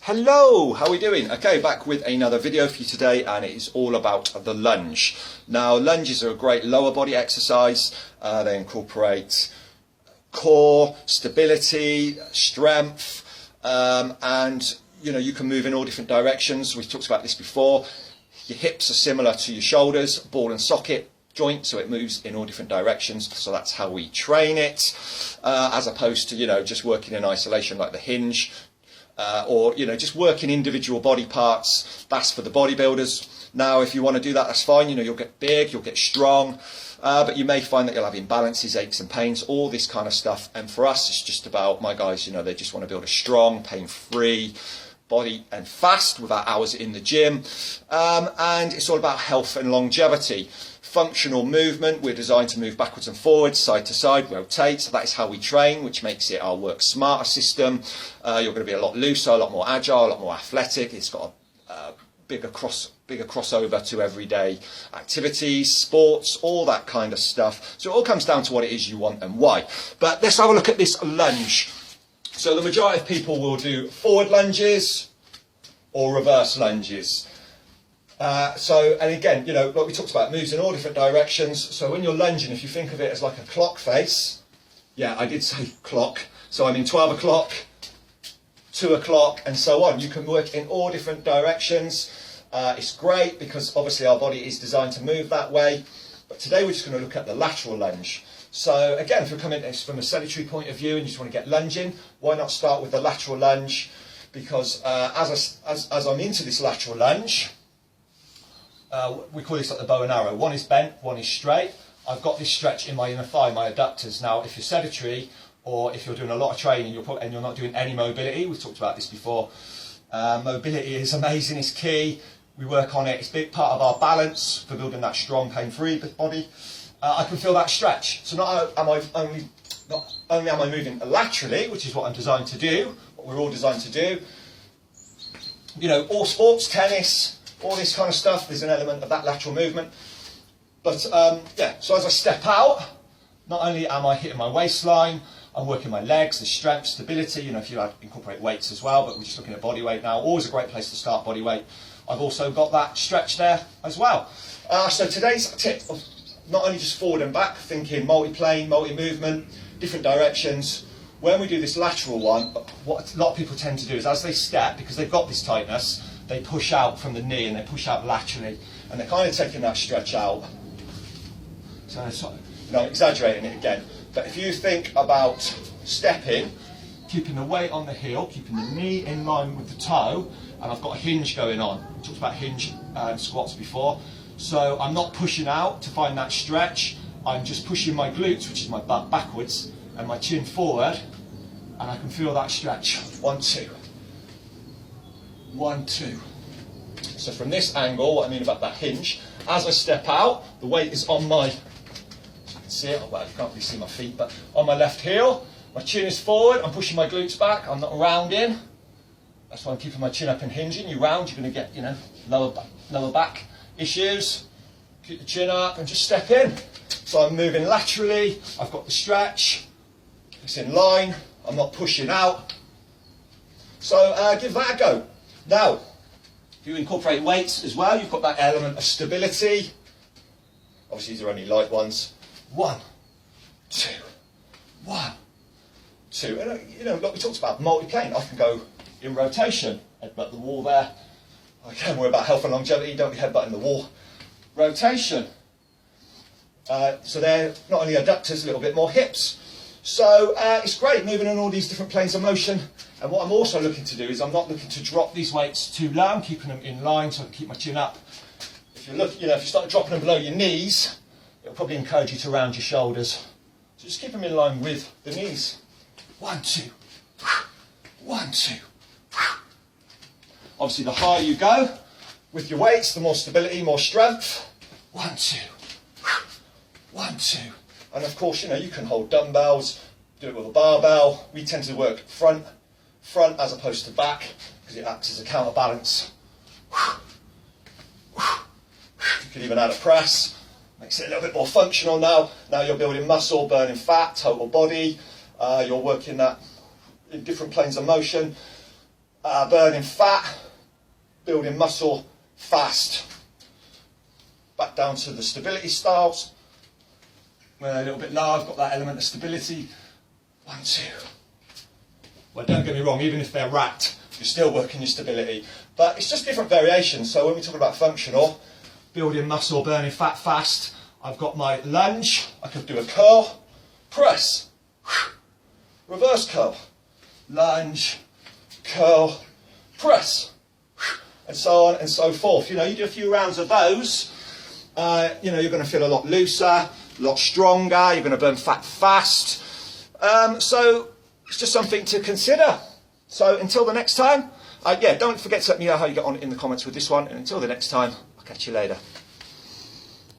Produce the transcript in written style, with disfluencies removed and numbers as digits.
Hello, how are we doing? Okay, back with another video for you today, and it is all about the lunge. Now, lunges are a great lower body exercise. They incorporate core, stability, strength, and you can move in all different directions. We've talked about this before. Your hips are similar to your shoulders, ball and socket joint, so it moves in all different directions. So that's how we train it, as opposed to just working in isolation like the hinge. Or just working individual body parts. That's for the bodybuilders. Now, if you want to do that, that's fine. You'll get big, you'll get strong, but you may find that you'll have imbalances, aches and pains, all this kind of stuff. And for us, it's just about, my guys, they just want to build a strong, pain-free body and fast without hours in the gym. And it's all about health and longevity. Functional movement, we're designed to move backwards and forwards, side to side, rotate. So that is how we train, which makes it our work smarter system. You're going to be a lot looser, a lot more agile, a lot more athletic. It's got a bigger crossover to everyday activities, sports, all that kind of stuff. So it all comes down to what it is you want and why. But let's have a look at this lunge. So the majority of people will do forward lunges or reverse lunges. And again, like we talked about, it moves in all different directions. So when you're lunging, if you think of it as like a clock face, yeah, I did say clock. So I mean 12 o'clock, 2 o'clock, and so on. You can work in all different directions. It's great because obviously our body is designed to move that way. But today we're just going to look at the lateral lunge. So again, if you're coming at this from a sedentary point of view and you just want to get lunging, why not start with the lateral lunge? Because as I'm into this lateral lunge, we call this like the bow and arrow. One is bent, one is straight. I've got this stretch in my inner thigh, my adductors. Now, if you're sedentary or if you're doing a lot of training and you're not doing any mobility, we've talked about this before. Mobility is amazing, it's key. We work on it. It's a big part of our balance for building that strong, pain-free body. I can feel that stretch. So not only am I moving laterally, which is what I'm designed to do, what we're all designed to do. All sports, tennis, all this kind of stuff, there's an element of that lateral movement. But so as I step out, not only am I hitting my waistline, I'm working my legs, the strength, stability, if you incorporate weights as well, but we're just looking at body weight now. Always a great place to start, body weight. I've also got that stretch there as well. So today's tip of not only just forward and back, thinking multi-plane, multi-movement, different directions. When we do this lateral one, what a lot of people tend to do is as they step, because they've got this tightness, they push out from the knee and they push out laterally, and they're kind of taking that stretch out. So I'm exaggerating it again, but if you think about stepping, keeping the weight on the heel, keeping the knee in line with the toe, and I've got a hinge going on. We talked about hinge squats before. So I'm not pushing out to find that stretch, I'm just pushing my glutes, which is my butt, backwards, and my chin forward, and I can feel that stretch. 1, 2. 1, 2. So from this angle, what I mean about that hinge, as I step out, the weight is on my, you can see it, well, you can't really see my feet, but on my left heel, my chin is forward, I'm pushing my glutes back, I'm not rounding. That's why I'm keeping my chin up and hinging. You round, you're going to get, lower back issues. Keep the chin up and just step in. So I'm moving laterally, I've got the stretch, it's in line, I'm not pushing out. So give that a go. Now, if you incorporate weights as well, you've got that element of stability. Obviously, these are only light ones. 1, 2, 1, 2. And like we talked about, multi-plane. I can go in rotation, headbutt the wall there. Again, we're about health and longevity, don't be headbutting the wall. Rotation. So they're not only adductors, a little bit more hips. So it's great moving on all these different planes of motion. And what I'm also looking to do is I'm not looking to drop these weights too low. I'm keeping them in line so I can keep my chin up. If you look, if you start dropping them below your knees, it'll probably encourage you to round your shoulders. So just keep them in line with the knees. 1, 2. 1, 2. Obviously, the higher you go with your weights, the more stability, more strength. 1, 2. 1, 2. And of course, you can hold dumbbells, do it with a barbell. We tend to work front as opposed to back because it acts as a counterbalance. You could even add a press, makes it a little bit more functional now. Now you're building muscle, burning fat, total body. You're working that in different planes of motion. burning fat, building muscle fast. Back down to the stability styles. When they're a little bit low, I've got that element of stability. 1, 2. Well, don't get me wrong, even if they're racked, you're still working your stability. But it's just different variations. So when we talk about functional, building muscle, burning fat fast, I've got my lunge. I could do a curl, press, reverse curl, lunge, curl, press, and so on and so forth. You know, you do a few rounds of those, you know, you're going to feel a lot looser, a lot stronger, you're going to burn fat fast. So it's just something to consider. So until the next time, yeah, don't forget to let me know how you get on in the comments with this one. And until the next time, I'll catch you later.